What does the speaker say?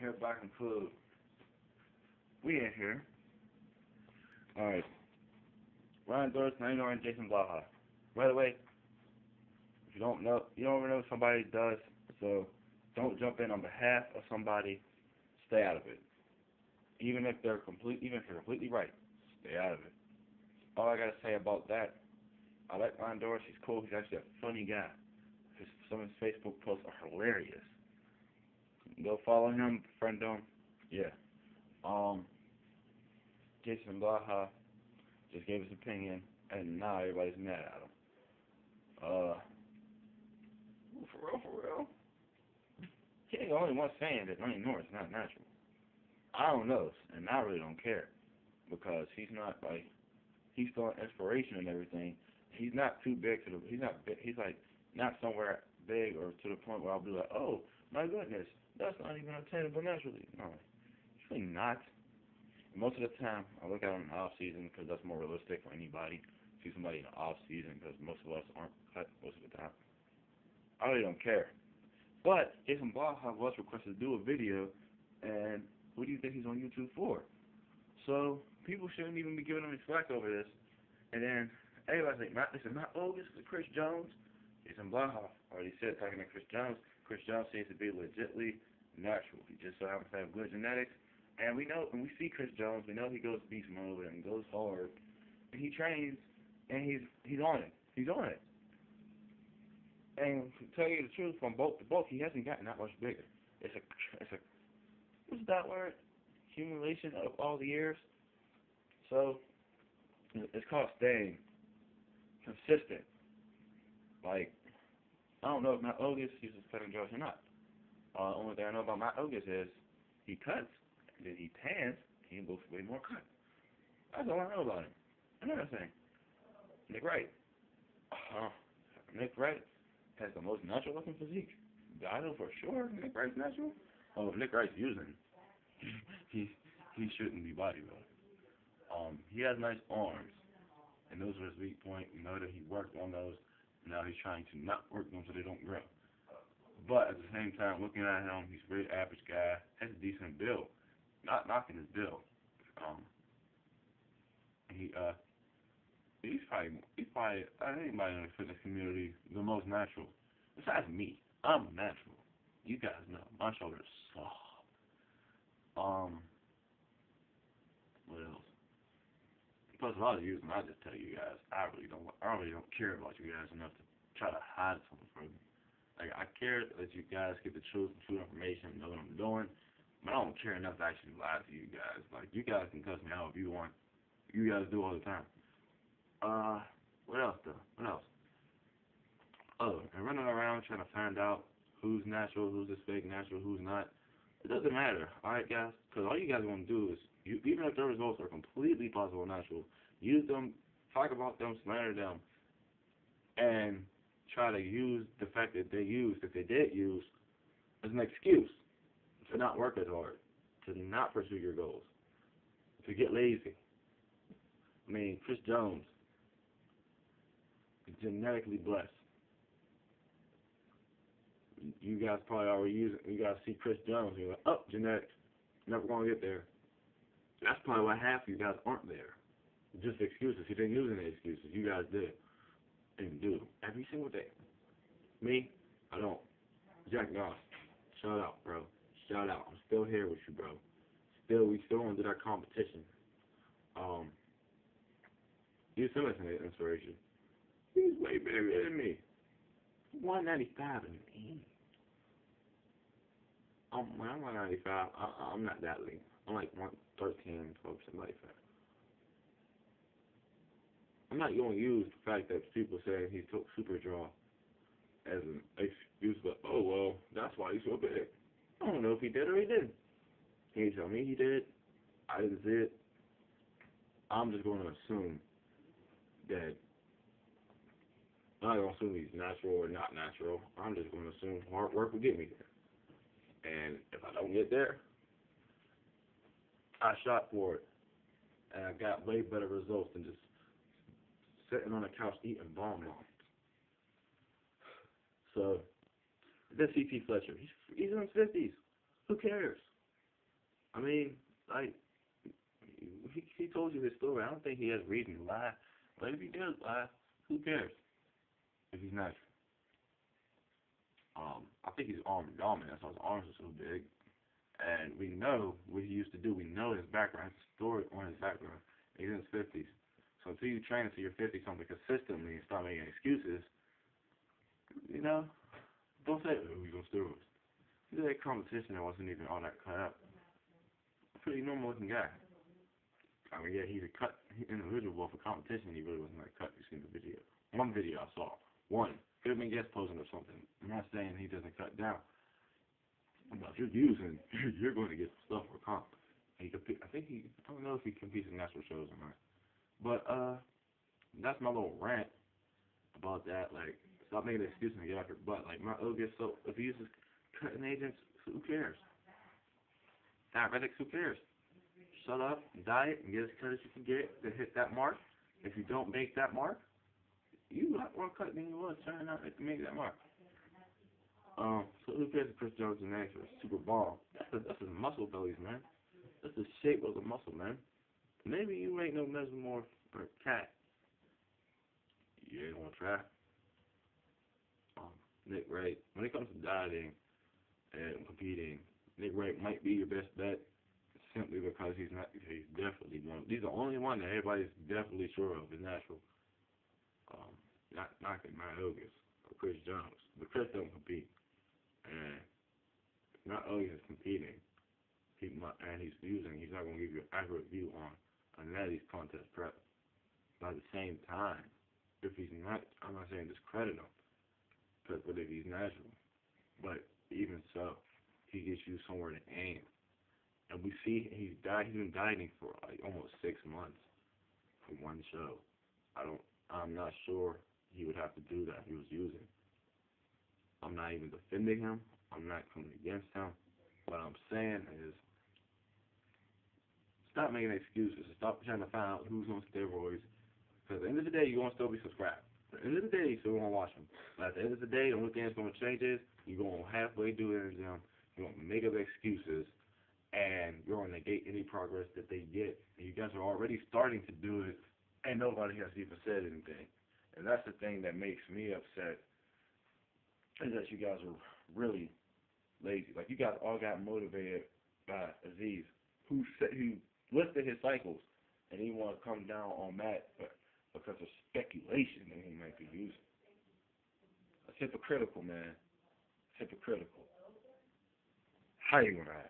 Here back in food. We in here. Alright. Ryan Doris, 99, and Jason Blaha. By the way, if you don't know, you don't ever know what somebody does, so don't jump in on behalf of somebody. Stay out of it. Even if you're completely right, stay out of it. All I gotta say about that, I like Ryan Doris. He's cool. He's actually a funny guy. Some of his Facebook posts are hilarious. Go follow him, friend him. Yeah. Jason Blaha just gave his opinion, and now everybody's mad at him. For real. He ain't the only one saying that Lenny Norris is not natural. I don't know, and I really don't care, because he's not like, he's still an inspiration and everything. He's not too big to the, he's not big, he's like, not somewhere big or to the point where I'll be like, oh, my goodness, that's not even attainable naturally. No, it's really not. Most of the time, I look at him in the off season because that's more realistic for anybody. See somebody in the off season because most of us aren't cut most of the time. I really don't care. But Jason Blaha was requested to do a video, and who do you think he's on YouTube for? So people shouldn't even be giving him slack over this. And then everybody's like, they said, oh, this is Chris Jones. Jason Blaha already said, talking to Chris Jones seems to be legitly natural. He just so happens to have good genetics. And we know, when we see Chris Jones, we know he goes beast mode and goes hard. And he trains, and he's on it. He's on it. And to tell you the truth, from both to both, he hasn't gotten that much bigger. It's a what's that word? Accumulation of all the years. So it's called staying consistent. Like, I don't know if Matt Ogus uses cutting drugs or not. Only thing I know about Matt Ogus is he cuts, and then he tans, and he looks way more cut. That's all I know about him. Another thing, Nick Wright. Nick Wright has the most natural looking physique. I know for sure Nick Wright's natural. Oh, if Nick Wright's using, he shouldn't be bodybuilding. He has nice arms, and those are his weak point. We know that he worked on those. Now he's trying to not work them so they don't grow. But at the same time, looking at him, he's a very average guy. Has a decent build. Not knocking his build. He's probably anybody in the fitness community the most natural. Besides me, I'm natural. You guys know my shoulders soft. What else? Plus, if I was using, I just tell you guys, I really don't care about you guys enough to try to hide something from me. Like, I care that you guys get the truth and true information, know what I'm doing, but I don't care enough to actually lie to you guys. Like, you guys can cuss me out if you want. You guys do all the time. What else though? What else? Oh, and running around trying to find out who's natural, who's this fake natural, who's not. It doesn't matter, alright guys? Because all you guys want to do is, even if their results are completely possible natural, use them, talk about them, slander them, and try to use the fact that they did use, as an excuse to not work as hard, to not pursue your goals, to get lazy. I mean, Chris Jones is genetically blessed. You guys probably already use it. You guys see Chris Jones, you're like, oh, genetics, never gonna get there. That's probably why half of you guys aren't there. Just excuses. He didn't use any excuses. You guys did. And do. Every single day. Me, I don't. Jack Goss, shout out, bro. Shout out. I'm still here with you, bro. We still did our competition. You still listen to inspiration. He's way bigger than me. 195 and me. When I'm 195, I'm not that lean. I'm like 113, 12%, like that. I'm not going to use the fact that people say he took super draw as an excuse, but, oh, well, that's why he's so big. I don't know if he did or he didn't. He didn't tell me he did. I didn't see it. I'm just going to assume that, I'm not going to assume he's natural or not natural. I'm just going to assume hard work will get me there. And if I don't get there, I shot for it, and I got way better results than just sitting on the couch eating bomb bombs. So, this C.T. Fletcher, he's in his 50s. Who cares? I mean, like, he told you his story. I don't think he has reason to lie. But if he does lie, who cares? If he's not, I think he's arm dominant. That's why his arms are so big. And we know what he used to do. We know his background, his story on his background. He's in his 50s. So until you train until you're 50 something consistently and start making excuses, you know, don't say, oh, he's on steroids. He's at a competition that wasn't even all that cut up. A pretty normal looking guy. I mean, yeah, he's a cut individual, but for competition, he really wasn't that cut. You've seen the video. One video I saw. One. Could have been guest posing or something. I'm not saying he doesn't cut down. But if you're using, you're going to get stuff for comp. He compete, I don't know if he competes in national shows or not. But, that's my little rant about that. Like, stop making an excuse and get off your butt. Like, my gets so, if he uses cutting agents, who cares? Diabetics, who cares? Shut up, diet, and get as cut as you can get to hit that mark. If you don't make that mark, you got more cut than you was trying not to make that mark. So who cares if Chris Jones is next for a super ball? That's his muscle bellies, man. That's the shape of the muscle, man. Maybe you ain't no mesomorph or cat. You ain't gonna try. Nick Wright, when it comes to dieting and competing, Nick Wright might be your best bet simply because he's definitely one. He's the only one that everybody's definitely sure of is natural. Not knocking my Ogus or Chris Jones, but Chris don't compete. And not only is competing, he's not going to give you an accurate view on Anetti's contest prep. But at the same time, if he's not, I'm not saying discredit him, but if he's natural, but even so, he gets you somewhere to aim. And we see he's been dieting for like almost 6 months for one show. I'm not sure he would have to do that if he was using. I'm not even defending him. I'm not coming against him. What I'm saying is, stop making excuses. Stop trying to find out who's on steroids. Because at the end of the day, you're going to still be subscribed. At the end of the day, you're still going to watch them. But at the end of the day, the only thing that's going to change is you're going to halfway do it in them. You're going to make up excuses. And you're going to negate any progress that they get. And you guys are already starting to do it. And nobody has even said anything. And that's the thing that makes me upset. Is that you guys are really lazy. Like, you guys all got motivated by Aziz, who listed his cycles, and he want to come down on Matt because of speculation that he might be using. That's hypocritical, man. It's hypocritical. How you gonna act?